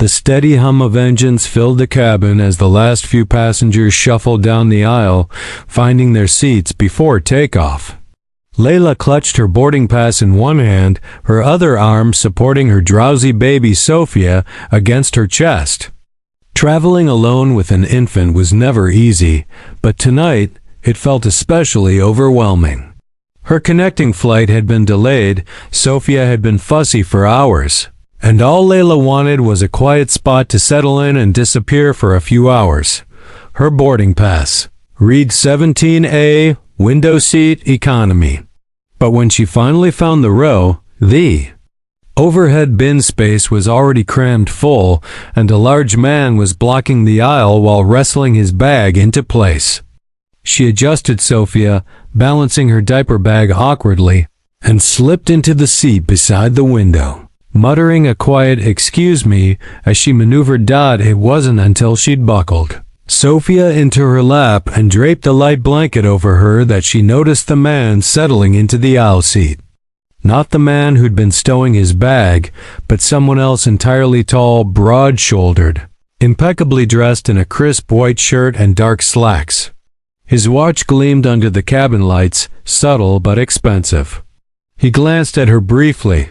The steady hum of engines filled the cabin as the last few passengers shuffled down the aisle, finding their seats before takeoff. Layla clutched her boarding pass in one hand, her other arm supporting her drowsy baby Sophia against her chest. Traveling alone with an infant was never easy, but tonight it felt especially overwhelming. Her connecting flight had been delayed, Sophia had been fussy for hours, and all Layla wanted was a quiet spot to settle in and disappear for a few hours. Her boarding pass. Read 17A, window seat, economy. But when she finally found the row, the overhead bin space was already crammed full, and a large man was blocking the aisle while wrestling his bag into place. She adjusted Sophia, balancing her diaper bag awkwardly, and slipped into the seat beside the window, muttering a quiet "excuse me" as she maneuvered. It wasn't until she'd buckled Sophia into her lap and draped a light blanket over her that she noticed the man settling into the aisle seat. Not the man who'd been stowing his bag, but someone else entirely tall, broad-shouldered, impeccably dressed in a crisp white shirt and dark slacks. His watch gleamed under the cabin lights, subtle but expensive. He glanced at her briefly,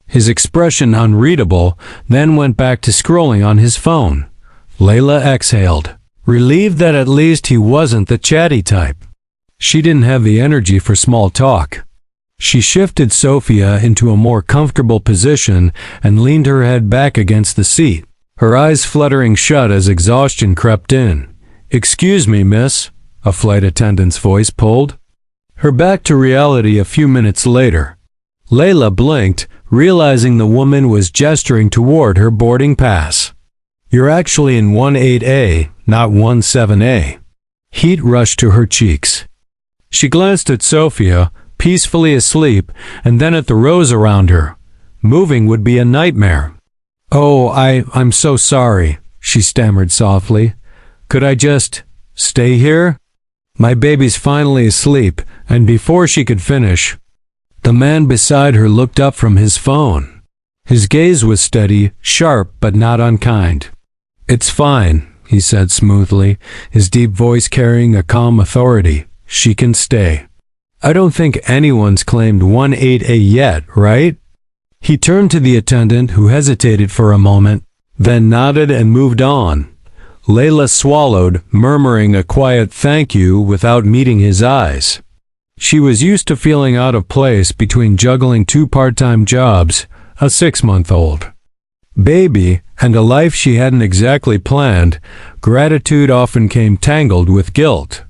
his expression unreadable, then went back to scrolling on his phone. Layla exhaled, relieved that at least he wasn't the chatty type. She didn't have the energy for small talk. She shifted Sophia into a more comfortable position and leaned her head back against the seat, her eyes fluttering shut as exhaustion crept in. "Excuse me, miss," a flight attendant's voice pulled her back to reality a few minutes later. Layla blinked, realizing the woman was gesturing toward her boarding pass. "You're actually in 18A, not 17A." Heat rushed to her cheeks. She glanced at Sophia, peacefully asleep, and then at the rows around her. Moving would be a nightmare. "Oh, I'm so sorry," she stammered softly. "Could I just stay here? My baby's finally asleep," and before she could finish, the man beside her looked up from his phone. His gaze was steady, sharp, but not unkind. "It's fine," he said smoothly, his deep voice carrying a calm authority. "She can stay. I don't think anyone's claimed 18A yet, right?" He turned to the attendant, who hesitated for a moment, then nodded and moved on. Layla swallowed, murmuring a quiet "thank you" without meeting his eyes. She was used to feeling out of place between juggling 2 part-time jobs, a 6-month-old baby, and a life she hadn't exactly planned. Gratitude often came tangled with guilt.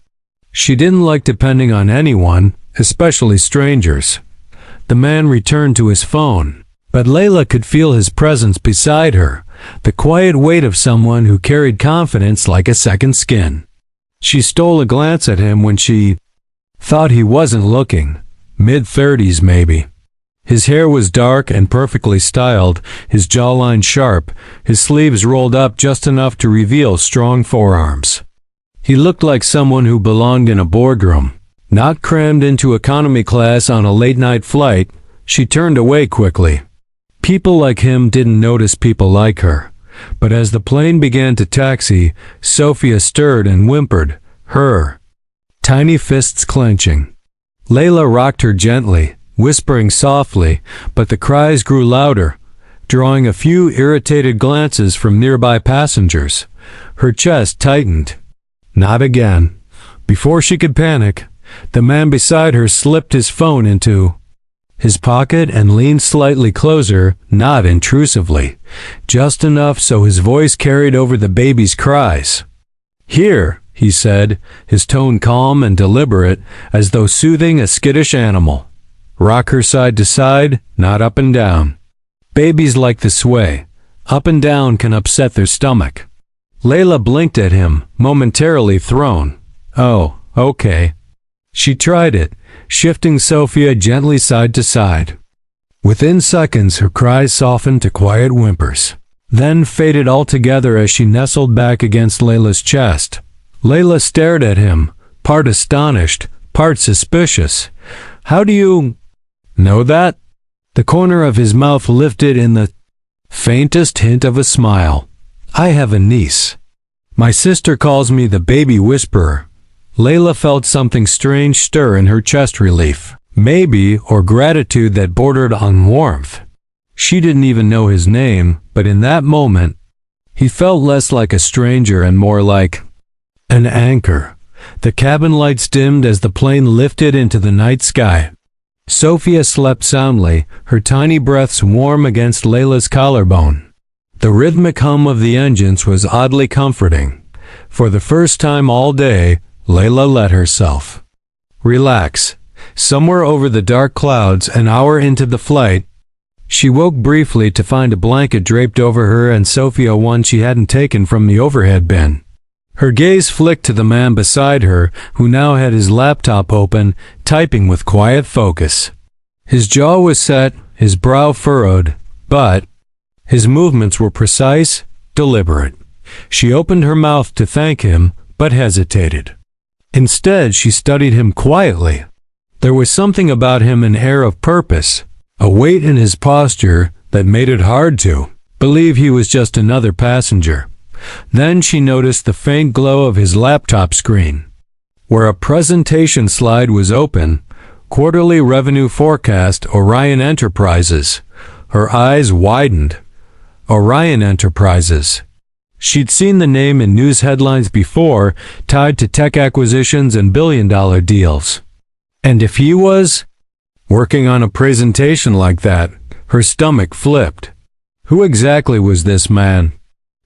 She didn't like depending on anyone, especially strangers. The man returned to his phone, but Layla could feel his presence beside her, the quiet weight of someone who carried confidence like a second skin. She stole a glance at him when she thought he wasn't looking. Mid-30s maybe. His hair was dark and perfectly styled, his jawline sharp, his sleeves rolled up just enough to reveal strong forearms. He looked like someone who belonged in a boardroom, not crammed into economy class on a late-night flight. She turned away quickly. People like him didn't notice people like her, but as the plane began to taxi, Sophia stirred and whimpered, her tiny fists clenching. Layla rocked her gently, whispering softly, but the cries grew louder, drawing a few irritated glances from nearby passengers. Her chest tightened. Not again. Before she could panic, the man beside her slipped his phone into his pocket and leaned slightly closer, not intrusively, just enough so his voice carried over the baby's cries. "Here," he said, his tone calm and deliberate, as though soothing a skittish animal. "Rock her side to side, not up and down. Babies like the sway. Up and down can upset their stomach." Layla blinked at him, momentarily thrown. "Oh, okay." She tried it, shifting Sophia gently side to side. Within seconds, her cries softened to quiet whimpers, then faded altogether as she nestled back against Layla's chest. Layla stared at him, part astonished, part suspicious. "How do you know that?" The corner of his mouth lifted in the Faintest hint of a smile. I have a niece. My sister calls me the baby whisperer. Layla felt something strange stir in her chest, relief, maybe, or gratitude that bordered on warmth. She didn't even know his name, but in that moment, he felt less like a stranger and more like an anchor. The cabin lights dimmed as the plane lifted into the night sky. Sophia slept soundly, her tiny breaths warm against Layla's collarbone. The rhythmic hum of the engines was oddly comforting. For the first time all day, Layla let herself relax. Somewhere over the dark clouds, an hour into the flight, she woke briefly to find a blanket draped over her and Sophia one she hadn't taken from the overhead bin. Her gaze flicked to the man beside her, who now had his laptop open, typing with quiet focus. His jaw was set, his brow furrowed, but his movements were precise, deliberate. She opened her mouth to thank him, but hesitated. Instead, she studied him quietly. There was something about him, an air of purpose, a weight in his posture that made it hard to believe he was just another passenger. Then she noticed the faint glow of his laptop screen, where a presentation slide was open, quarterly revenue forecast, Orion Enterprises. Her eyes widened. Orion Enterprises. She'd seen the name in news headlines before, tied to tech acquisitions and billion-dollar deals. And if he was working on a presentation like that, her stomach flipped. Who exactly was this man?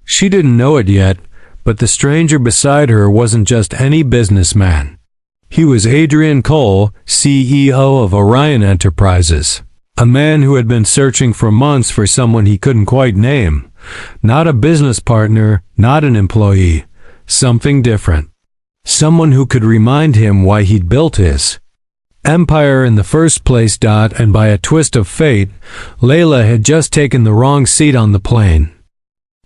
She didn't know it yet, but the stranger beside her wasn't just any businessman. He was Adrian Cole, CEO of Orion Enterprises, a man who had been searching for months for someone he couldn't quite name. Not a business partner, not an employee, something different. Someone who could remind him why he'd built his empire in the first place. And by a twist of fate, Layla had just taken the wrong seat on the plane.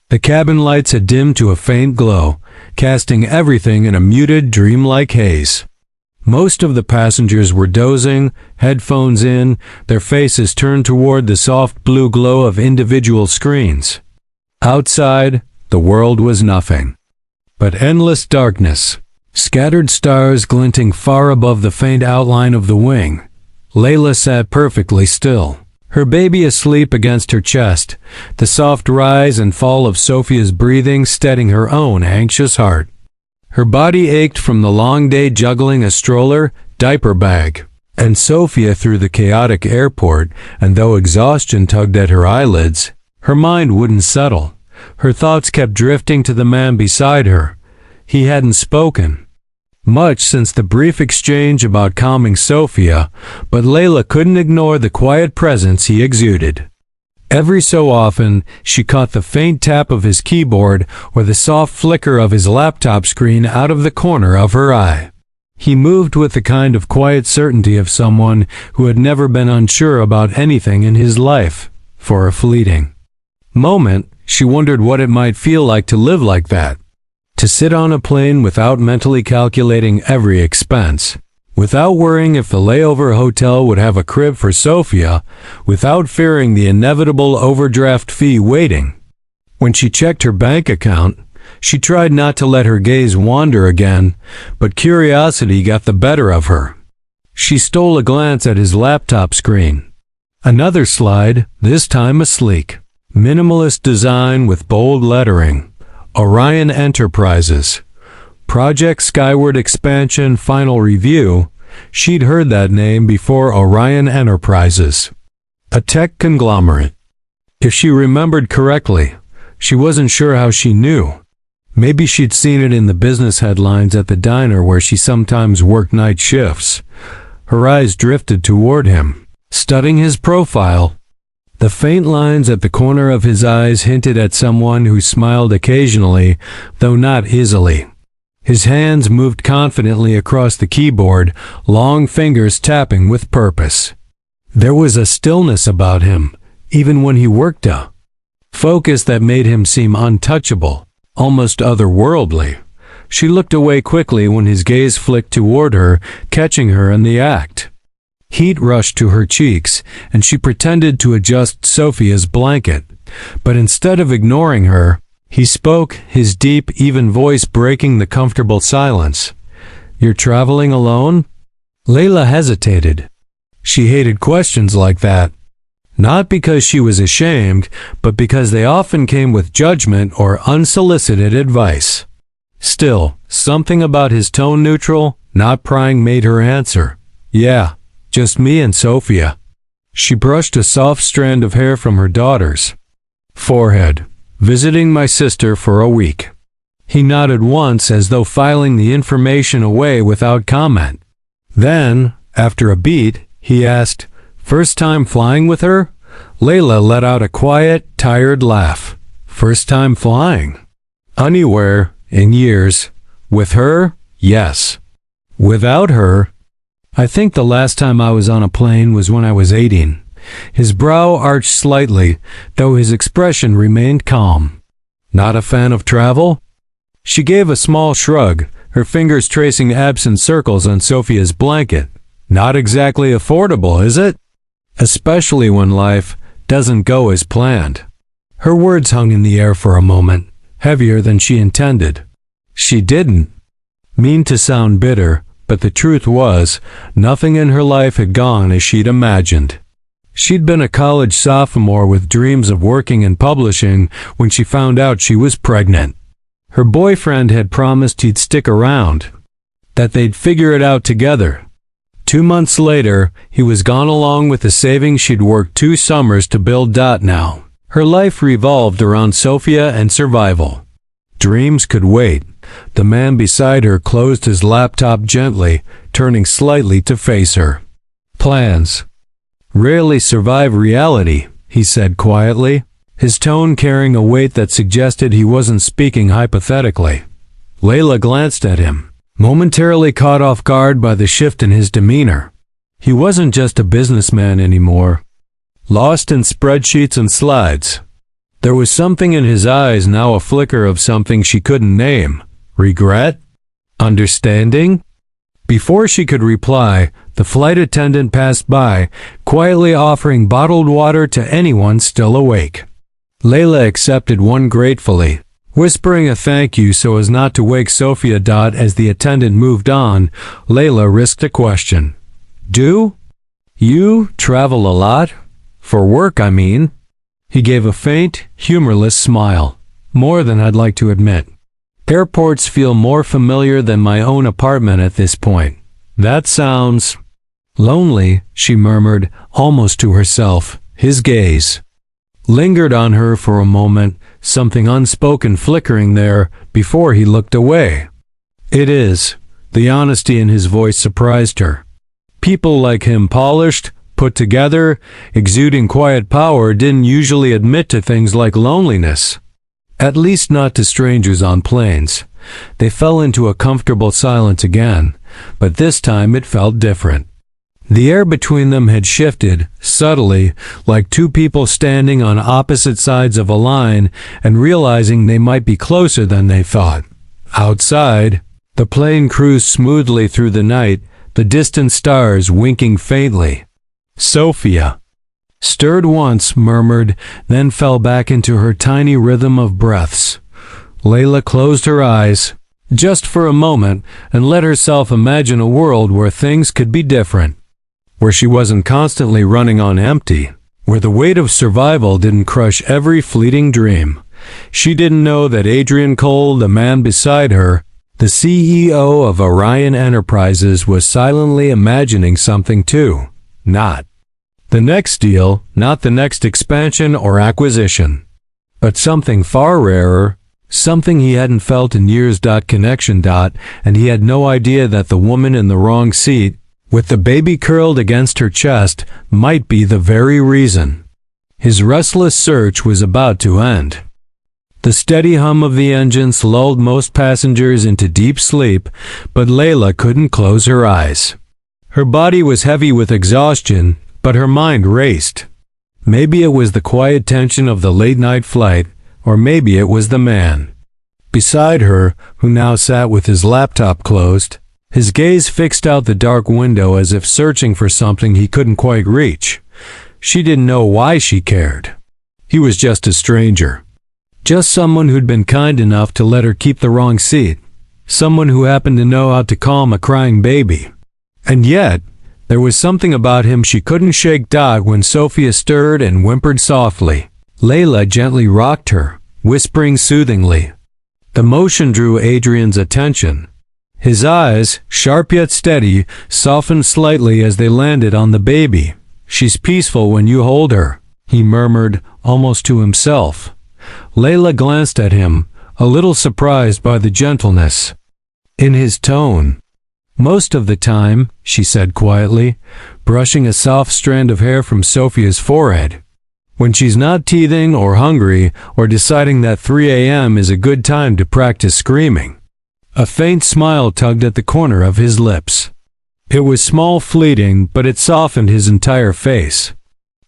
The cabin lights had dimmed to a faint glow, casting everything in a muted, dreamlike haze. Most of the passengers were dozing, headphones in, their faces turned toward the soft blue glow of individual screens. Outside, the world was nothing but endless darkness, scattered stars glinting far above the faint outline of the wing. Layla sat perfectly still, her baby asleep against her chest, the soft rise and fall of Sophia's breathing steadying her own anxious heart. Her body ached from the long day juggling a stroller, diaper bag, and Sophia through the chaotic airport, and though exhaustion tugged at her eyelids, her mind wouldn't settle. Her thoughts kept drifting to the man beside her. He hadn't spoken much since the brief exchange about calming Sophia, but Layla couldn't ignore the quiet presence he exuded. Every so often, she caught the faint tap of his keyboard or the soft flicker of his laptop screen out of the corner of her eye. He moved with the kind of quiet certainty of someone who had never been unsure about anything in his life. For a fleeting moment, she wondered what it might feel like to live like that. To sit on a plane without mentally calculating every expense, without worrying if the layover hotel would have a crib for Sophia, without fearing the inevitable overdraft fee waiting. When she checked her bank account, she tried not to let her gaze wander again, but curiosity got the better of her. She stole a glance at his laptop screen. Another slide, this time a sleek, minimalist design with bold lettering. Orion Enterprises. Project Skyward Expansion Final Review. She'd heard that name before. Orion Enterprises. A tech conglomerate. If she remembered correctly, she wasn't sure how she knew. Maybe she'd seen it in the business headlines at the diner where she sometimes worked night shifts. Her eyes drifted toward him, studying his profile. The faint lines at the corner of his eyes hinted at someone who smiled occasionally, though not easily. His hands moved confidently across the keyboard, long fingers tapping with purpose. There was a stillness about him, even when he worked, a focus that made him seem untouchable, almost otherworldly. She looked away quickly when his gaze flicked toward her, catching her in the act. Heat rushed to her cheeks, and she pretended to adjust Sophia's blanket, But instead of ignoring her, he spoke, his deep, even voice breaking the comfortable silence. "You're traveling alone?" Layla hesitated. She hated questions like that. Not because she was ashamed, but because they often came with judgment or unsolicited advice. Still, something about his tone, neutral, not prying, made her answer. "Yeah, just me and Sophia." She brushed a soft strand of hair from her daughter's forehead. "Visiting my sister for a week." He nodded once as though filing the information away without comment. Then, after a beat, he asked, "First time flying with her?" Layla let out a quiet, tired laugh. "First time flying?" "Anywhere, in years. With her? Yes. Without her? I think the last time I was on a plane was when I was 18. His brow arched slightly, though his expression remained calm. "Not a fan of travel?" She gave a small shrug, her fingers tracing absent circles on Sophia's blanket. "Not exactly affordable, is it? Especially when life doesn't go as planned." Her words hung in the air for a moment, heavier than she intended. She didn't mean to sound bitter, but the truth was, nothing in her life had gone as she'd imagined. She'd been a college sophomore with dreams of working in publishing when she found out she was pregnant. Her boyfriend had promised he'd stick around, that they'd figure it out together. 2 months later, he was gone along with the savings she'd worked 2 summers to build. Now, her life revolved around Sophia and survival. Dreams could wait. The man beside her closed his laptop gently, turning slightly to face her. "Plans rarely survive reality," he said quietly, his tone carrying a weight that suggested he wasn't speaking hypothetically. Layla glanced at him, momentarily caught off guard by the shift in his demeanor. He wasn't just a businessman anymore, lost in spreadsheets and slides. There was something in his eyes now, a flicker of something she couldn't name. Regret? Understanding? Before she could reply, the flight attendant passed by, quietly offering bottled water to anyone still awake. Layla accepted one gratefully, whispering a thank you so as not to wake Sophia. As the attendant moved on, Layla risked a question. "Do you travel a lot? For work, I mean?" He gave a faint, humorless smile. "More than I'd like to admit. Airports feel more familiar than my own apartment at this point." "That sounds lonely," she murmured, almost to herself. His gaze lingered on her for a moment, something unspoken flickering there, before he looked away. "It is." The honesty in his voice surprised her. People like him, polished, put together, exuding quiet power, didn't usually admit to things like loneliness. At least not to strangers on planes. They fell into a comfortable silence again, but this time it felt different. The air between them had shifted, subtly, like two people standing on opposite sides of a line and realizing they might be closer than they thought. Outside, the plane cruised smoothly through the night, the distant stars winking faintly. Sophia stirred once, murmured, then fell back into her tiny rhythm of breaths. Layla closed her eyes, just for a moment, and let herself imagine a world where things could be different, where she wasn't constantly running on empty, where the weight of survival didn't crush every fleeting dream. She didn't know that Adrian Cole, the man beside her, the CEO of Orion Enterprises, was silently imagining something too. Not the next deal, not the next expansion or acquisition, but something far rarer, something he hadn't felt in years. Connection. And he had no idea that the woman in the wrong seat, with the baby curled against her chest, might be the very reason. His restless search was about to end. The steady hum of the engines lulled most passengers into deep sleep, but Layla couldn't close her eyes. Her body was heavy with exhaustion, but her mind raced. Maybe it was the quiet tension of the late-night flight, or maybe it was the man beside her, who now sat with his laptop closed, his gaze fixed out the dark window as if searching for something he couldn't quite reach. She didn't know why she cared. He was just a stranger. Just someone who'd been kind enough to let her keep the wrong seat. Someone who happened to know how to calm a crying baby. And yet, there was something about him she couldn't shake. When Sophia stirred and whimpered softly, Layla gently rocked her, whispering soothingly. The motion drew Adrian's attention. His eyes, sharp yet steady, softened slightly as they landed on the baby. "She's peaceful when you hold her," he murmured, almost to himself. Layla glanced at him, a little surprised by the gentleness in his tone. "Most of the time," she said quietly, brushing a soft strand of hair from Sophia's forehead. "When she's not teething or hungry or deciding that 3 a.m. is a good time to practice screaming." A faint smile tugged at the corner of his lips. It was small, fleeting, but it softened his entire face.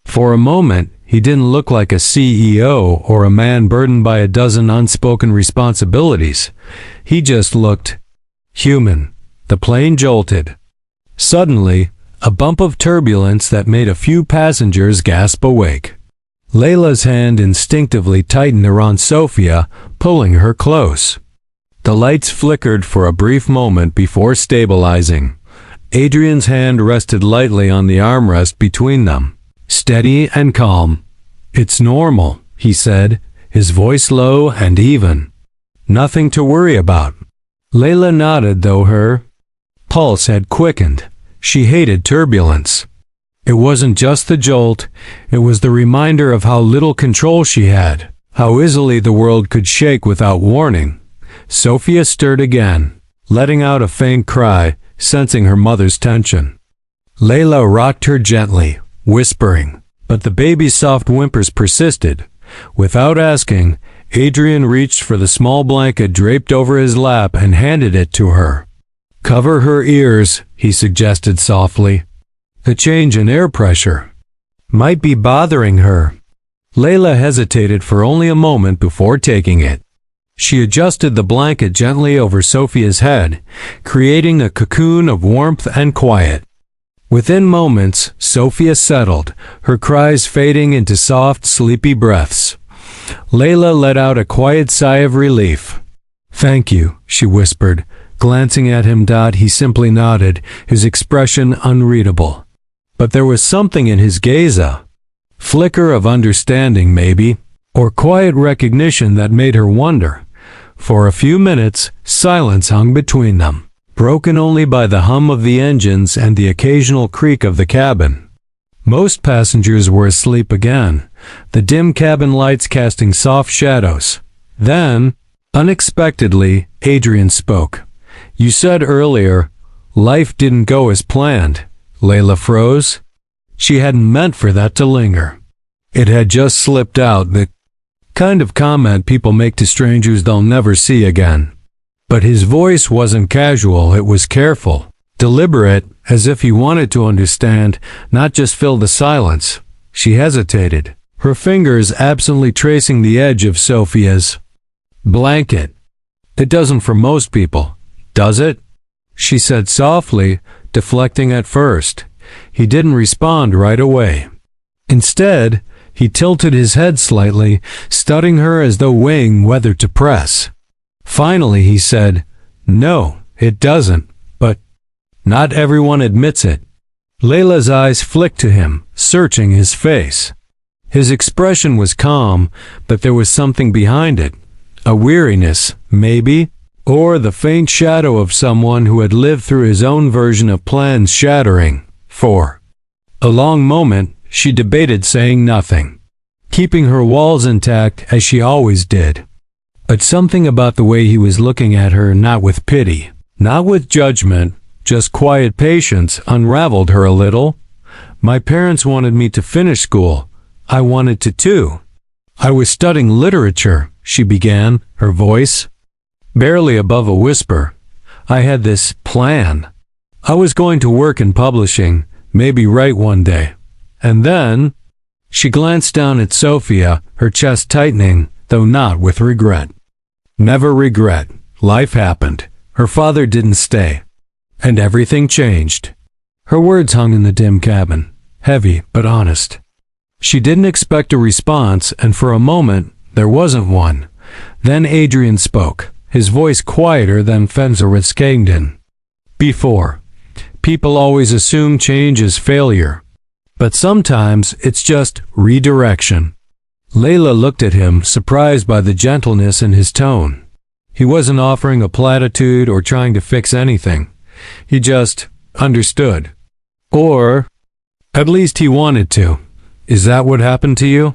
For a moment, he didn't look like a CEO or a man burdened by a dozen unspoken responsibilities. He just looked human. The plane jolted. Suddenly, a bump of turbulence that made a few passengers gasp awake. Layla's hand instinctively tightened around Sophia, pulling her close. The lights flickered for a brief moment before stabilizing. Adrian's hand rested lightly on the armrest between them, steady and calm. "It's normal," he said, his voice low and even. "Nothing to worry about." Layla nodded, though her pulse had quickened. She hated turbulence. It wasn't just the jolt, it was the reminder of how little control she had, how easily the world could shake without warning. Sophia stirred again, letting out a faint cry, sensing her mother's tension. Layla rocked her gently, whispering, but the baby's soft whimpers persisted. Without asking, Adrian reached for the small blanket draped over his lap and handed it to her. "Cover her ears," he suggested softly. "The change in air pressure might be bothering her." Layla hesitated for only a moment before taking it. She adjusted the blanket gently over Sophia's head, creating a cocoon of warmth and quiet. Within moments, Sophia settled, her cries fading into soft, sleepy breaths. Layla let out a quiet sigh of relief. "Thank you," she whispered, glancing at him. He simply nodded, his expression unreadable. But there was something in his gaze, a flicker of understanding maybe, or quiet recognition that made her wonder. For a few minutes, silence hung between them, broken only by the hum of the engines and the occasional creak of the cabin. Most passengers were asleep again, the dim cabin lights casting soft shadows. Then, unexpectedly, Adrian spoke. "You said earlier, life didn't go as planned." Layla froze. She hadn't meant for that to linger. It had just slipped out, the kind of comment people make to strangers they'll never see again. But his voice wasn't casual, it was careful, deliberate, as if he wanted to understand, not just fill the silence. She hesitated, her fingers absently tracing the edge of Sophia's blanket. "It doesn't for most people, does it?" she said softly, deflecting at first. He didn't respond right away. Instead, he tilted his head slightly, studying her as though weighing whether to press. Finally he said, "No, it doesn't, but not everyone admits it." Layla's eyes flicked to him, searching his face. His expression was calm, but there was something behind it. A weariness, maybe, or the faint shadow of someone who had lived through his own version of plans shattering. For a long moment, she debated saying nothing, keeping her walls intact as she always did. But something about the way he was looking at her, not with pity, not with judgment, just quiet patience, unraveled her a little. "My parents wanted me to finish school. I wanted to too. I was studying literature," she began, her voice barely above a whisper. "I had this plan. I was going to work in publishing, maybe write one day. And then..." She glanced down at Sophia, her chest tightening, though not with regret. Never regret. Life happened. Her father didn't stay. And everything changed. Her words hung in the dim cabin, heavy but honest. She didn't expect a response, and for a moment, there wasn't one. Then Adrian spoke, his voice quieter than Fencer's. Before, people always assume change is failure. But sometimes it's just redirection. Layla looked at him, surprised by the gentleness in his tone. He wasn't offering a platitude or trying to fix anything. He just understood. Or, at least he wanted to. Is that what happened to you?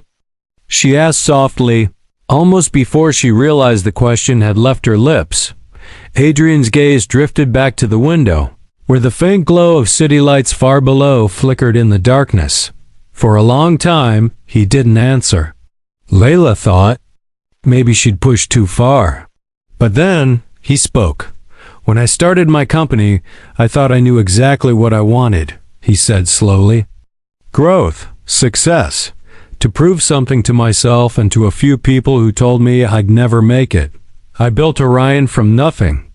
She asked softly, almost before she realized the question had left her lips. Adrian's gaze drifted back to the window, where the faint glow of city lights far below flickered in the darkness. For a long time, he didn't answer. Layla thought maybe she'd pushed too far. But then, he spoke. When I started my company, I thought I knew exactly what I wanted, he said slowly. Growth, success, to prove something to myself and to a few people who told me I'd never make it. I built Orion from nothing.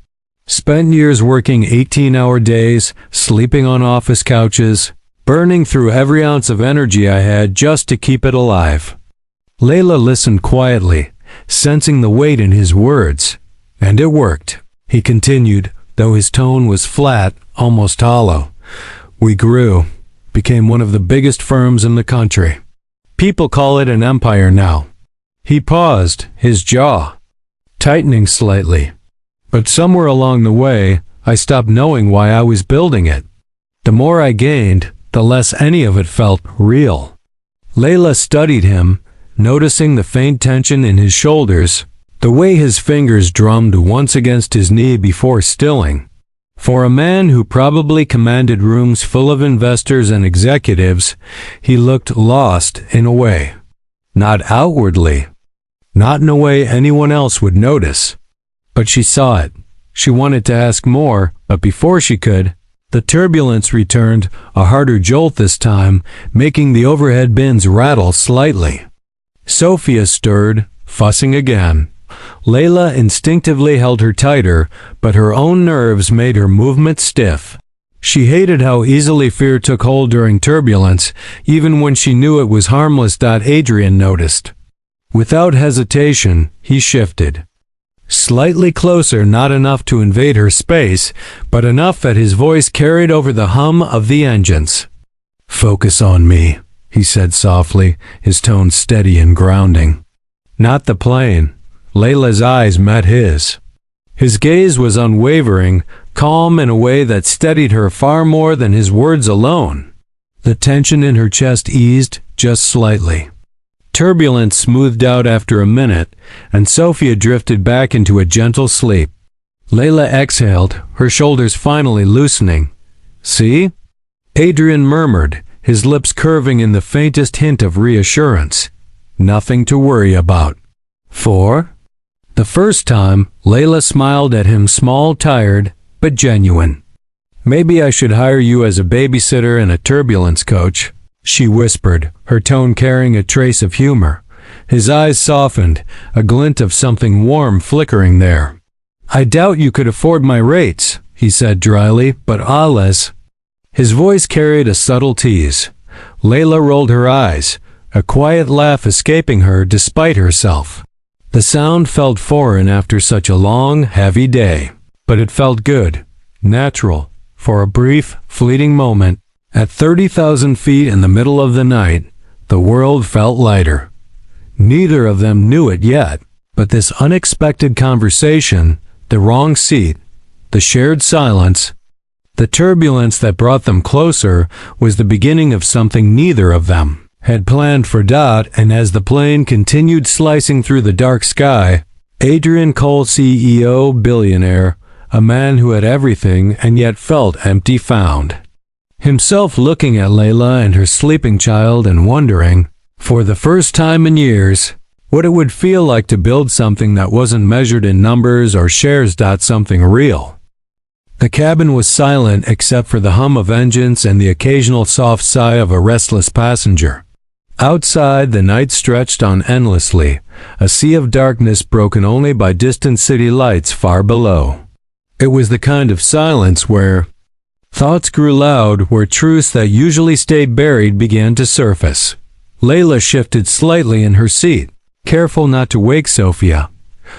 Spent years working 18-hour days, sleeping on office couches, burning through every ounce of energy I had just to keep it alive. Layla listened quietly, sensing the weight in his words. And it worked, he continued, though his tone was flat, almost hollow. We grew, became one of the biggest firms in the country. People call it an empire now. He paused, his jaw tightening slightly. But somewhere along the way, I stopped knowing why I was building it. The more I gained, the less any of it felt real. Layla studied him, noticing the faint tension in his shoulders, the way his fingers drummed once against his knee before stilling. For a man who probably commanded rooms full of investors and executives, he looked lost in a way. Not outwardly. Not in a way anyone else would notice. But she saw it. She wanted to ask more, but before she could, the turbulence returned, a harder jolt this time, making the overhead bins rattle slightly. Sophia stirred, fussing again. Layla instinctively held her tighter, but her own nerves made her movement stiff. She hated how easily fear took hold during turbulence, even when she knew it was harmless. Adrian noticed. Without hesitation, he shifted. Slightly closer, not enough to invade her space, but enough that his voice carried over the hum of the engines. Focus on me, he said softly, his tone steady and grounding. Not the plane. Layla's eyes met his. His gaze was unwavering, calm in a way that steadied her far more than his words alone. The tension in her chest eased just slightly. Turbulence smoothed out after a minute, and Sophia drifted back into a gentle sleep. Layla exhaled, her shoulders finally loosening. See? Adrian murmured, his lips curving in the faintest hint of reassurance. Nothing to worry about. For the first time, Layla smiled at him, small, tired, but genuine. Maybe I should hire you as a babysitter and a turbulence coach, she whispered, her tone carrying a trace of humor. His eyes softened, a glint of something warm flickering there. I doubt you could afford my rates, he said dryly, but Alice. His voice carried a subtle tease. Layla rolled her eyes, a quiet laugh escaping her despite herself. The sound felt foreign after such a long, heavy day, but it felt good, natural, for a brief, fleeting moment. At 30,000 feet in the middle of the night, the world felt lighter. Neither of them knew it yet, but this unexpected conversation, the wrong seat, the shared silence, the turbulence that brought them closer was the beginning of something neither of them had planned for. And as the plane continued slicing through the dark sky, Adrian Cole, CEO, billionaire, a man who had everything and yet felt empty, found himself looking at Layla and her sleeping child and wondering, for the first time in years, what it would feel like to build something that wasn't measured in numbers or shares. Something real. The cabin was silent except for the hum of engines and the occasional soft sigh of a restless passenger. Outside, the night stretched on endlessly, a sea of darkness broken only by distant city lights far below. It was the kind of silence where thoughts grew loud, where truths that usually stayed buried began to surface. Layla shifted slightly in her seat, careful not to wake Sophia.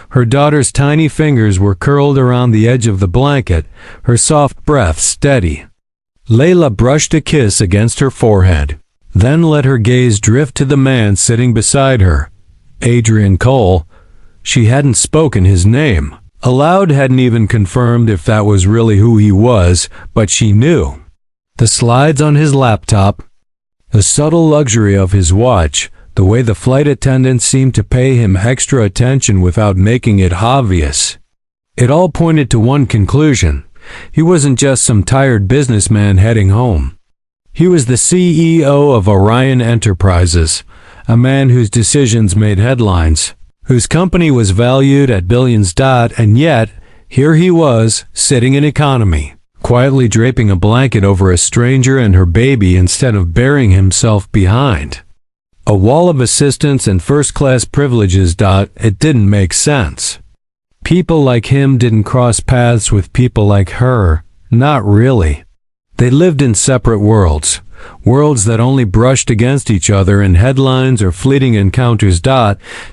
Her daughter's tiny fingers were curled around the edge of the blanket, her soft breath steady. Layla brushed a kiss against her forehead, then let her gaze drift to the man sitting beside her, Adrian Cole. She hadn't spoken his name. Aloud, hadn't even confirmed if that was really who he was, but she knew. The slides on his laptop, the subtle luxury of his watch, the way the flight attendants seemed to pay him extra attention without making it obvious. It all pointed to one conclusion. He wasn't just some tired businessman heading home. He was the CEO of Orion Enterprises, a man whose decisions made headlines, whose company was valued at billions. And yet, here he was, sitting in economy, quietly draping a blanket over a stranger and her baby instead of burying himself behind a wall of assistance and first-class privileges. It didn't make sense. People like him didn't cross paths with people like her. Not really. They lived in separate worlds. Worlds that only brushed against each other in headlines or fleeting encounters.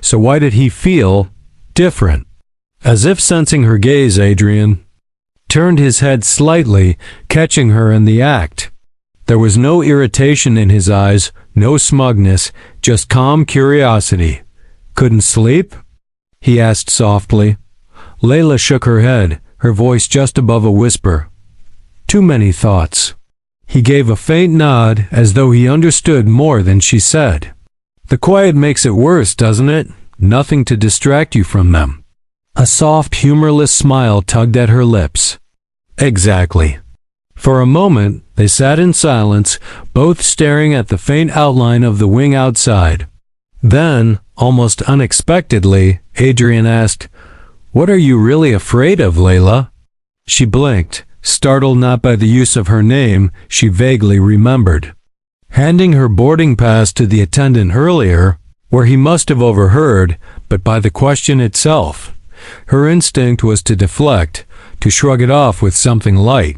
So why did he feel different? As if sensing her gaze, Adrian turned his head slightly, catching her in the act. There was no irritation in his eyes, no smugness, just calm curiosity. "Couldn't sleep?" he asked softly. Layla shook her head, her voice just above a whisper. "Too many thoughts." He gave a faint nod, as though he understood more than she said. "The quiet makes it worse, doesn't it? Nothing to distract you from them." A soft, humorless smile tugged at her lips. "Exactly." For a moment, they sat in silence, both staring at the faint outline of the wing outside. Then, almost unexpectedly, Adrian asked, "What are you really afraid of, Layla?" She blinked, startled not by the use of her name she vaguely remembered. Handing her boarding pass to the attendant earlier, where he must have overheard, but by the question itself. Her instinct was to deflect, to shrug it off with something light.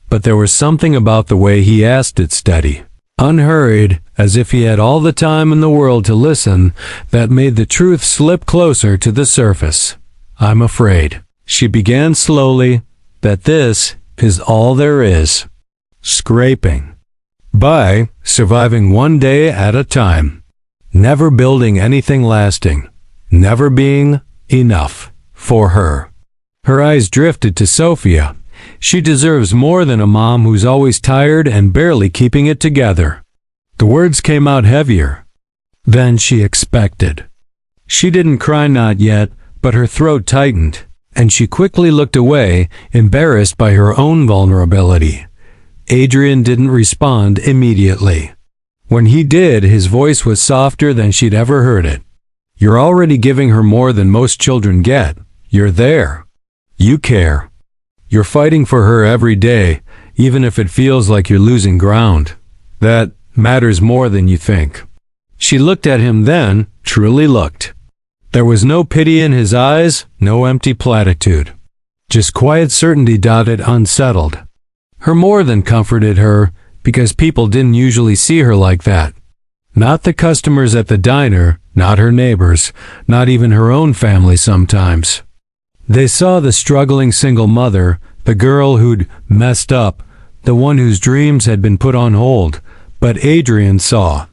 But there was something about the way he asked it, steady, unhurried, as if he had all the time in the world to listen, that made the truth slip closer to the surface. "I'm afraid," she began slowly, "that this is all there is. Scraping by, surviving one day at a time, never building anything lasting, never being enough for her." Her eyes drifted to Sophia. She deserves more than a mom who's always tired and barely keeping it together. The words came out heavier than she expected. She didn't cry, not yet, but her throat tightened, and she quickly looked away, embarrassed by her own vulnerability. Adrian didn't respond immediately. When he did, his voice was softer than she'd ever heard it. "You're already giving her more than most children get. You're there. You care. You're fighting for her every day, even if it feels like you're losing ground. That matters more than you think." She looked at him then, truly looked. There was no pity in his eyes, no empty platitude. Just quiet certainty. It unsettled her more than comforted her, because people didn't usually see her like that. Not the customers at the diner, not her neighbors, not even her own family sometimes. They saw the struggling single mother, the girl who'd messed up, the one whose dreams had been put on hold, but Adrian saw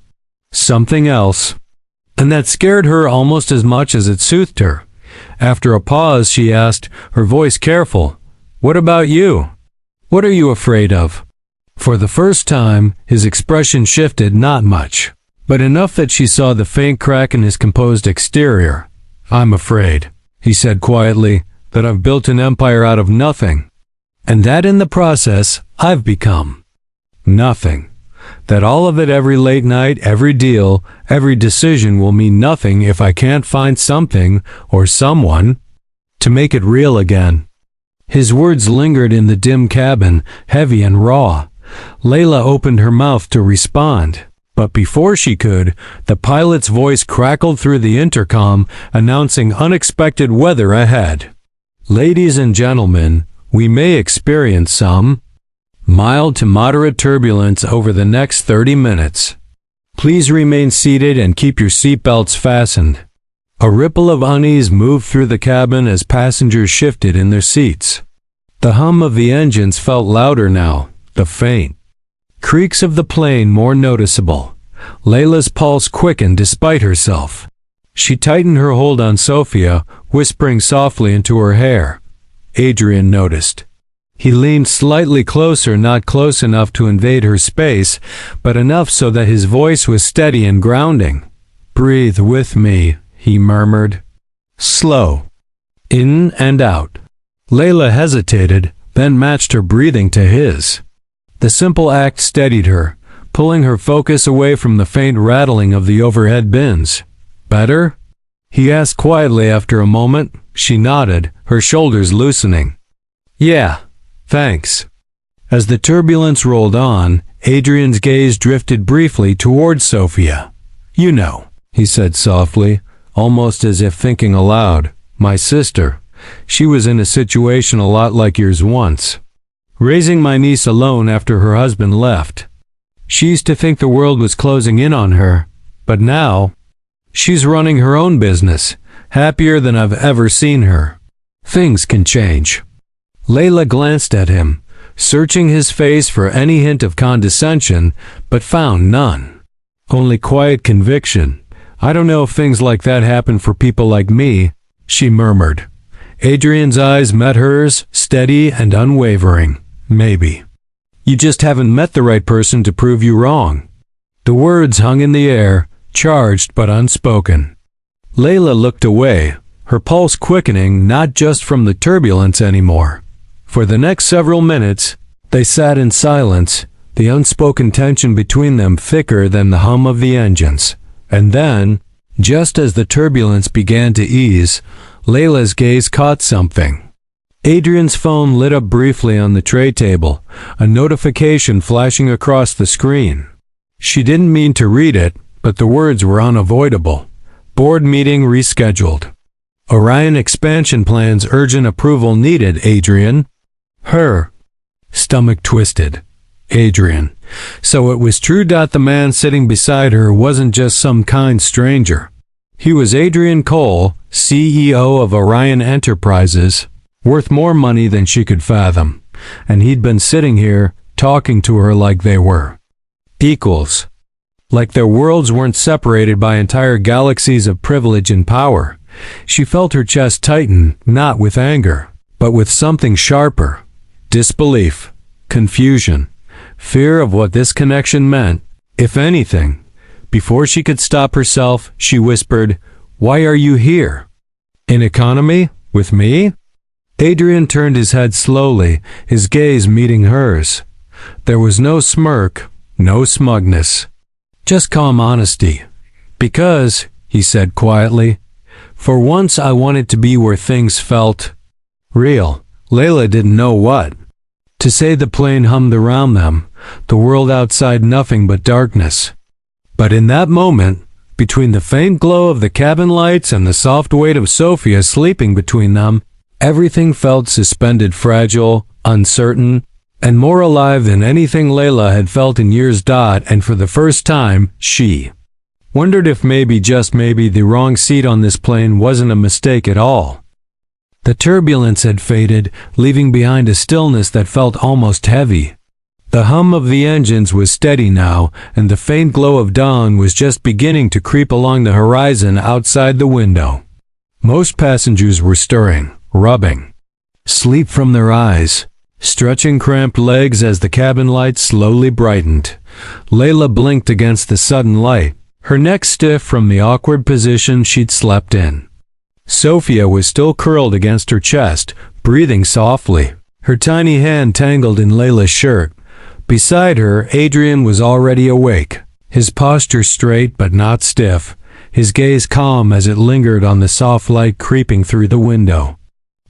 something else. And that scared her almost as much as it soothed her. After a pause, she asked, her voice careful, "What about you? What are you afraid of?" For the first time, his expression shifted, not much, but enough that she saw the faint crack in his composed exterior. "I'm afraid," he said quietly, "that I've built an empire out of nothing, and that in the process, I've become nothing. That all of it, every late night, every deal, every decision will mean nothing if I can't find something or someone to make it real again." His words lingered in the dim cabin, heavy and raw. Layla opened her mouth to respond, but before she could, the pilot's voice crackled through the intercom, announcing unexpected weather ahead. "Ladies and gentlemen, we may experience some mild to moderate turbulence over the next 30 minutes. Please remain seated and keep your seatbelts fastened." A ripple of unease moved through the cabin as passengers shifted in their seats. The hum of the engines felt louder now, the faint creaks of the plane more noticeable. Layla's pulse quickened despite herself. She tightened her hold on Sophia, whispering softly into her hair. Adrian noticed. He leaned slightly closer, not close enough to invade her space, but enough so that his voice was steady and grounding. "Breathe with me," he murmured. "Slow. In and out." Layla hesitated, then matched her breathing to his. The simple act steadied her, pulling her focus away from the faint rattling of the overhead bins. "Better?" he asked quietly after a moment. She nodded, her shoulders loosening. "Yeah, thanks." As the turbulence rolled on, Adrian's gaze drifted briefly towards Sophia. "You know," he said softly, almost as if thinking aloud, "my sister. She was in a situation a lot like yours once. Raising my niece alone after her husband left. She used to think the world was closing in on her, but now she's running her own business, happier than I've ever seen her. Things can change." Layla glanced at him, searching his face for any hint of condescension, but found none. Only quiet conviction. "I don't know if things like that happen for people like me," she murmured. Adrian's eyes met hers, steady and unwavering. "Maybe. You just haven't met the right person to prove you wrong." The words hung in the air, charged but unspoken. Layla looked away, her pulse quickening not just from the turbulence anymore. For the next several minutes, they sat in silence, the unspoken tension between them thicker than the hum of the engines. And then, just as the turbulence began to ease, Layla's gaze caught something. Adrian's phone lit up briefly on the tray table, a notification flashing across the screen. She didn't mean to read it, but the words were unavoidable. "Board meeting rescheduled. Orion expansion plans urgent approval needed, Adrian." Her stomach twisted. Adrian. So it was true. The man sitting beside her wasn't just some kind stranger. He was Adrian Cole, CEO of Orion Enterprises, worth more money than she could fathom, and he'd been sitting here, talking to her like they were equals. Like their worlds weren't separated by entire galaxies of privilege and power. She felt her chest tighten, not with anger, but with something sharper. Disbelief, confusion, fear of what this connection meant, if anything. Before she could stop herself, she whispered, "Why are you here? In economy? With me?" Adrian turned his head slowly, his gaze meeting hers. There was no smirk, no smugness, just calm honesty. "Because," he said quietly, "for once I wanted to be where things felt real." Layla didn't know what to say. The plane hummed around them, the world outside nothing but darkness. But in that moment, between the faint glow of the cabin lights and the soft weight of Sophia sleeping between them, everything felt suspended, fragile, uncertain, and more alive than anything Layla had felt in years. And for the first time, she wondered if maybe, just maybe, the wrong seat on this plane wasn't a mistake at all. The turbulence had faded, leaving behind a stillness that felt almost heavy. The hum of the engines was steady now, and the faint glow of dawn was just beginning to creep along the horizon outside the window. Most passengers were stirring, rubbing sleep from their eyes, stretching cramped legs as the cabin lights slowly brightened. Layla blinked against the sudden light, her neck stiff from the awkward position she'd slept in. Sophia was still curled against her chest, breathing softly, her tiny hand tangled in Layla's shirt. Beside her, Adrian was already awake, his posture straight but not stiff, his gaze calm as it lingered on the soft light creeping through the window.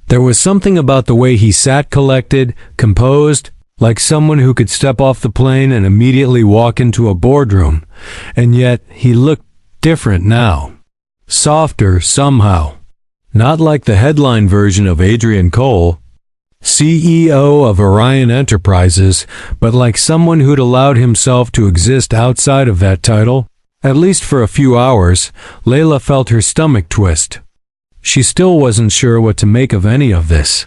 There was something about the way he sat, collected, composed, like someone who could step off the plane and immediately walk into a boardroom. And yet, he looked different now. Softer, somehow. Not like the headline version of Adrian Cole, CEO of Orion Enterprises, but like someone who'd allowed himself to exist outside of that title, At least for a few hours, Layla felt her stomach twist. She still wasn't sure what to make of any of this.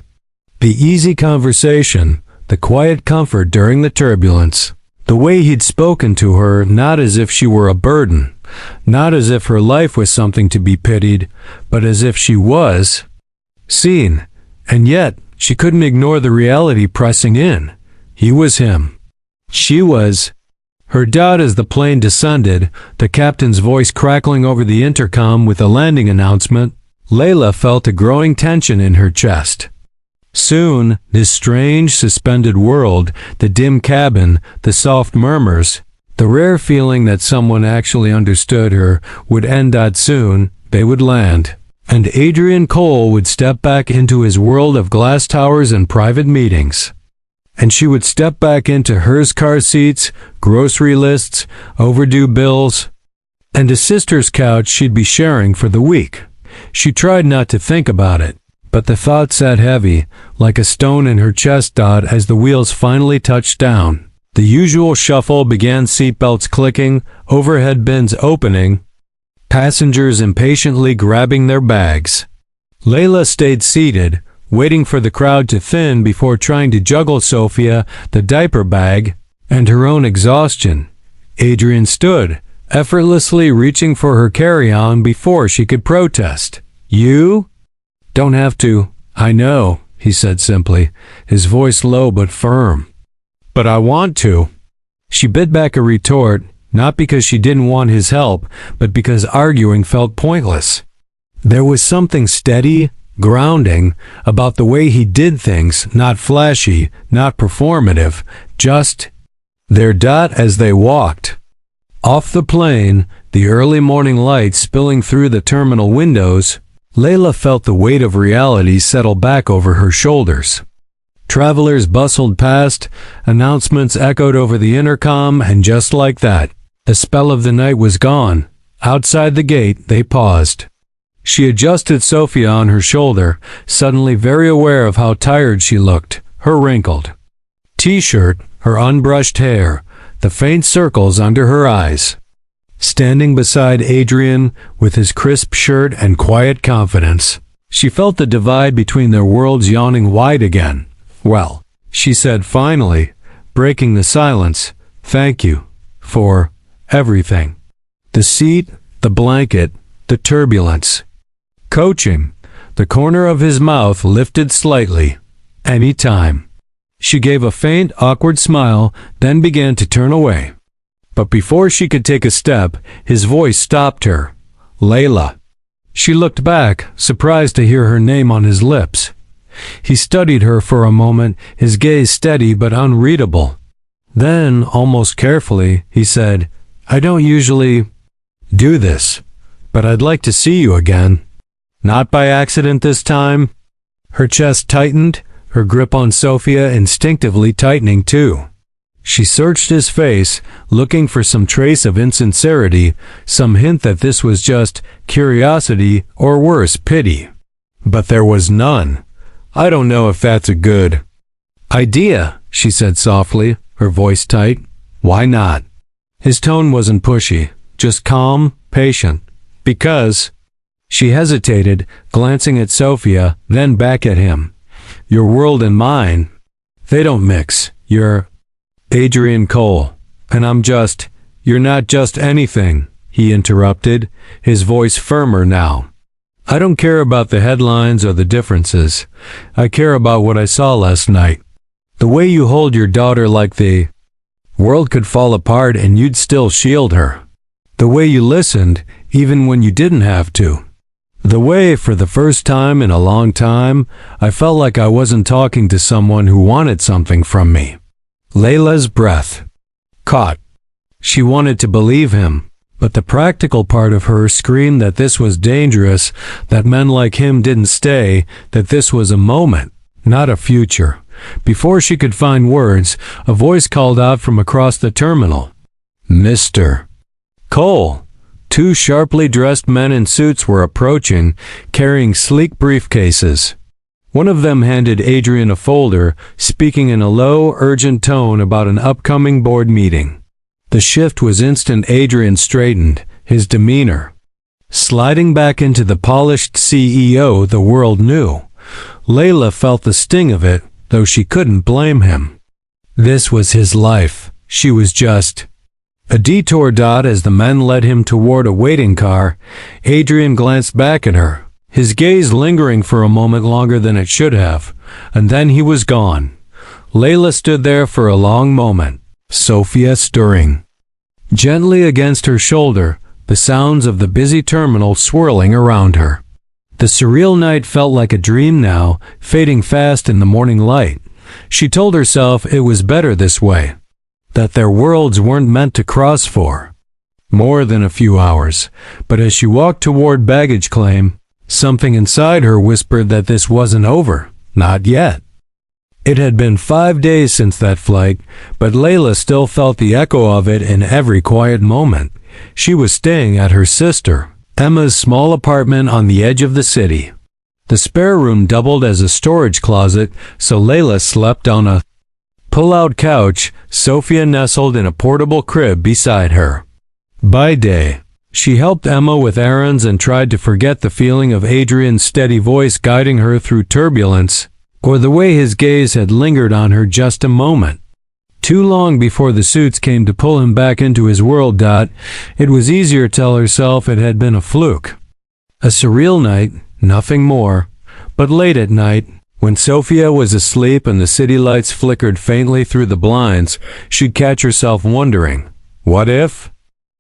The easy conversation, the quiet comfort during the turbulence, the way he'd spoken to her not as if she were a burden, not as if her life was something to be pitied, but as if she was seen. And yet, she couldn't ignore the reality pressing in. He was him. She was her doubt as the plane descended, the captain's voice crackling over the intercom with a landing announcement. Layla felt a growing tension in her chest. Soon, this strange, suspended world, the dim cabin, the soft murmurs, the rare feeling that someone actually understood her, would end that soon. They would land. And Adrian Cole would step back into his world of glass towers and private meetings. And she would step back into hers car seats, grocery lists, overdue bills, and a sister's couch she'd be sharing for the week. She tried not to think about it, but the thought sat heavy, like a stone in her chest as the wheels finally touched down. The usual shuffle began, seatbelts clicking, overhead bins opening, passengers impatiently grabbing their bags. Layla stayed seated, waiting for the crowd to thin before trying to juggle Sophia, the diaper bag, and her own exhaustion. Adrian stood, effortlessly reaching for her carry-on before she could protest. "You don't have to, I know," he said simply, his voice low but firm. "But I want to." She bit back a retort, not because she didn't want his help, but because arguing felt pointless. There was something steady, grounding, about the way he did things, not flashy, not performative, just there. As they walked off the plane, the early morning light spilling through the terminal windows, Layla felt the weight of reality settle back over her shoulders. Travelers bustled past, announcements echoed over the intercom, and just like that, the spell of the night was gone. Outside the gate, they paused. She adjusted Sophia on her shoulder, suddenly very aware of how tired she looked, her wrinkled t-shirt, her unbrushed hair, the faint circles under her eyes. Standing beside Adrian, with his crisp shirt and quiet confidence, she felt the divide between their worlds yawning wide again. "Well," she said finally, breaking the silence, "thank you for everything. The seat, the blanket, the turbulence." Coaching. The corner of his mouth lifted slightly. "Any time." She gave a faint, awkward smile, then began to turn away. But before she could take a step, his voice stopped her. "Layla." She looked back, surprised to hear her name on his lips. He studied her for a moment, his gaze steady but unreadable. Then, almost carefully, he said, "I don't usually do this, but I'd like to see you again." "Not by accident this time?" Her chest tightened, her grip on Sophia instinctively tightening too. She searched his face, looking for some trace of insincerity, some hint that this was just curiosity or worse, pity. But there was none. "I don't know if that's a good idea," she said softly, her voice tight. "Why not?" His tone wasn't pushy, just calm, patient. "Because..." She hesitated, glancing at Sophia, then back at him. "Your world and mine, they don't mix. You're Adrian Cole, and I'm just..." "You're not just anything," he interrupted, his voice firmer now. "I don't care about the headlines or the differences. I care about what I saw last night. The way you hold your daughter like the world could fall apart and you'd still shield her. The way you listened, even when you didn't have to. The way, for the first time in a long time, I felt like I wasn't talking to someone who wanted something from me." Layla's breath caught. She wanted to believe him, but the practical part of her screamed that this was dangerous, that men like him didn't stay, that this was a moment, not a future. Before she could find words, a voice called out from across the terminal. "Mr. Cole." Two sharply dressed men in suits were approaching, carrying sleek briefcases. One of them handed Adrian a folder, speaking in a low, urgent tone about an upcoming board meeting. The shift was instant. Adrian straightened, his demeanor sliding back into the polished CEO the world knew. Layla felt the sting of it, though she couldn't blame him. This was his life. She was just a detour. As the men led him toward a waiting car, Adrian glanced back at her, his gaze lingering for a moment longer than it should have, and then he was gone. Layla stood there for a long moment, Sophia stirring gently against her shoulder, the sounds of the busy terminal swirling around her. The surreal night felt like a dream now, fading fast in the morning light. She told herself it was better this way, that their worlds weren't meant to cross for more than a few hours. But as she walked toward baggage claim, something inside her whispered that this wasn't over. Not yet. It had been 5 days since that flight, but Layla still felt the echo of it in every quiet moment. She was staying at her sister Emma's small apartment on the edge of the city. The spare room doubled as a storage closet, so Layla slept on a pull-out couch, Sophia nestled in a portable crib beside her. By day, she helped Emma with errands and tried to forget the feeling of Adrian's steady voice guiding her through turbulence, or the way his gaze had lingered on her just a moment. Too long before the suits came to pull him back into his world. It was easier to tell herself it had been a fluke. A surreal night, nothing more. But late at night, when Sophia was asleep and the city lights flickered faintly through the blinds, she'd catch herself wondering, what if?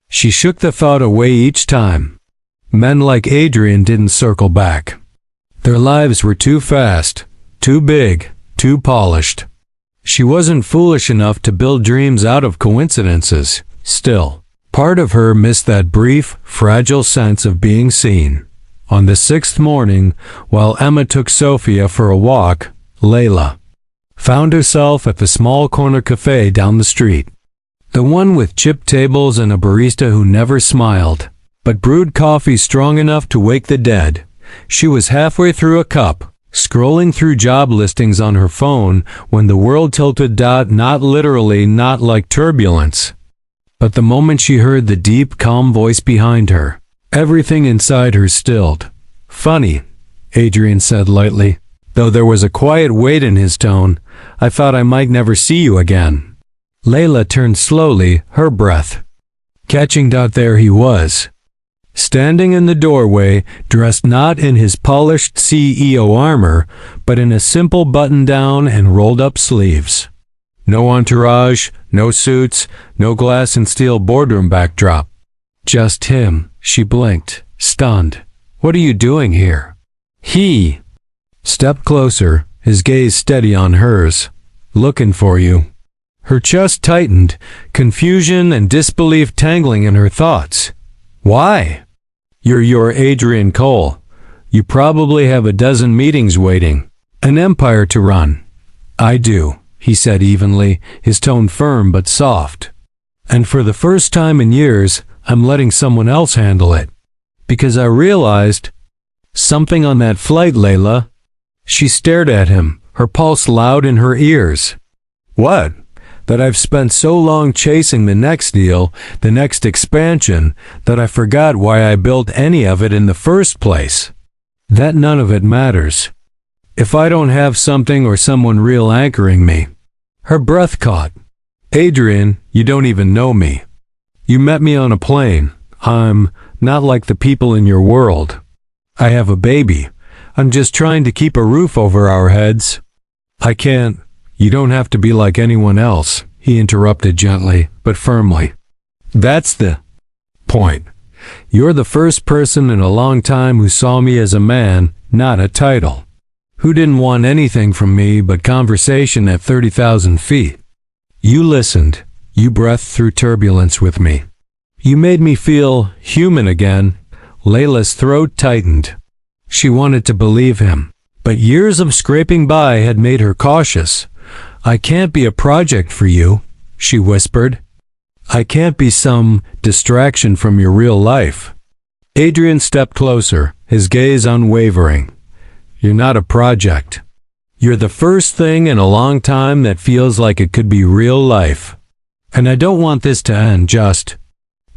She shook the thought away each time. Men like Adrian didn't circle back. Their lives were too fast, too big, too polished. She wasn't foolish enough to build dreams out of coincidences. Still, part of her missed that brief, fragile sense of being seen. On the 6th morning, while Emma took Sophia for a walk, Layla found herself at the small corner cafe down the street. The one with chipped tables and a barista who never smiled, but brewed coffee strong enough to wake the dead. She was halfway through a cup, scrolling through job listings on her phone, when the world tilted. Not literally, not like turbulence. But the moment she heard the deep, calm voice behind her, everything inside her stilled. Funny, Adrian said lightly, though there was a quiet weight in his tone. I thought I might never see you again. Layla turned slowly, her breath catching. There he was, standing in the doorway, dressed not in his polished CEO armor, but in a simple button-down and rolled-up sleeves. No entourage, no suits, no glass and steel boardroom backdrop. Just him. She blinked, stunned. What are you doing here? He stepped closer, his gaze steady on hers. Looking for you. Her chest tightened, confusion and disbelief tangling in her thoughts. Why? You're Adrian Cole. You probably have a dozen meetings waiting, an empire to run. I do, he said evenly, his tone firm but soft. And for the first time in years, I'm letting someone else handle it. Because I realized something on that flight, Layla. She stared at him, her pulse loud in her ears. What? That I've spent so long chasing the next deal, the next expansion, that I forgot why I built any of it in the first place. That none of it matters if I don't have something or someone real anchoring me. Her breath caught. Adrian, you don't even know me. You met me on a plane. I'm not like the people in your world. I have a baby. I'm just trying to keep a roof over our heads. I can't. You don't have to be like anyone else, he interrupted gently, but firmly. That's the point. You're the first person in a long time who saw me as a man, not a title. Who didn't want anything from me but conversation at 30,000 feet. You listened. You breathed through turbulence with me. You made me feel human again. Layla's throat tightened. She wanted to believe him, but years of scraping by had made her cautious. I can't be a project for you, she whispered. I can't be some distraction from your real life. Adrian stepped closer, his gaze unwavering. You're not a project. You're the first thing in a long time that feels like it could be real life. And I don't want this to end just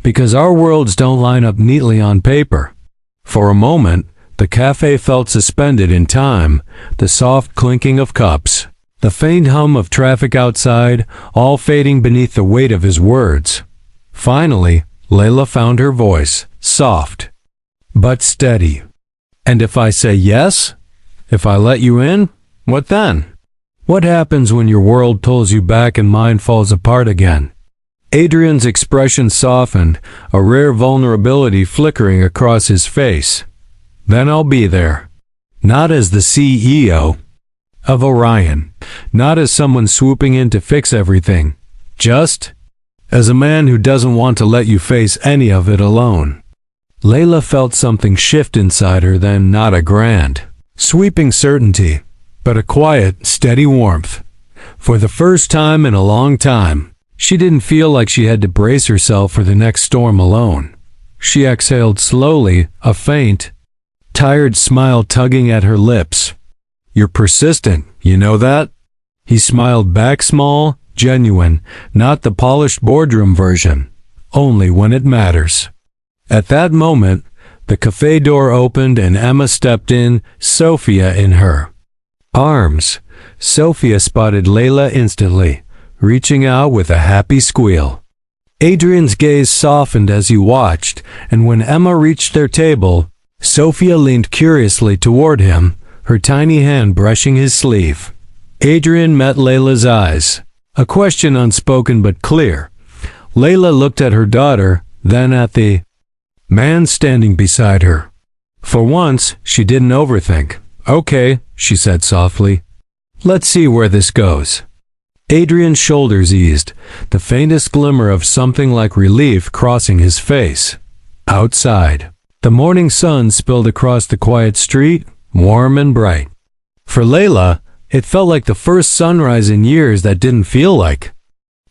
because our worlds don't line up neatly on paper. For a moment, the cafe felt suspended in time, the soft clinking of cups, the faint hum of traffic outside, all fading beneath the weight of his words. Finally, Layla found her voice, soft, but steady. And if I say yes? If I let you in? What then? What happens when your world pulls you back and mine falls apart again? Adrian's expression softened, a rare vulnerability flickering across his face. Then I'll be there. Not as the CEO of Orion, not as someone swooping in to fix everything, just as a man who doesn't want to let you face any of it alone. Layla felt something shift inside her, then not a grand, sweeping certainty, but a quiet, steady warmth. For the first time in a long time, she didn't feel like she had to brace herself for the next storm alone. She exhaled slowly, a faint, tired smile tugging at her lips. You're persistent, you know that? He smiled back, small, genuine, not the polished boardroom version, only when it matters. At that moment, the cafe door opened and Emma stepped in, Sophia in her arms. Sophia spotted Layla instantly, reaching out with a happy squeal. Adrian's gaze softened as he watched, and when Emma reached their table, Sophia leaned curiously toward him, her tiny hand brushing his sleeve. Adrian met Layla's eyes, a question unspoken but clear. Layla looked at her daughter, then at the man standing beside her. For once, she didn't overthink. Okay, she said softly. Let's see where this goes. Adrian's shoulders eased, the faintest glimmer of something like relief crossing his face. Outside, the morning sun spilled across the quiet street, warm and bright. For Layla, it felt like the first sunrise in years that didn't feel like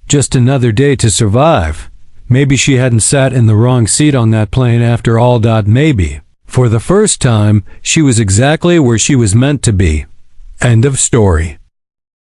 just another day to survive. Maybe she hadn't sat in the wrong seat on that plane after all. Maybe, for the first time, she was exactly where she was meant to be. End of story.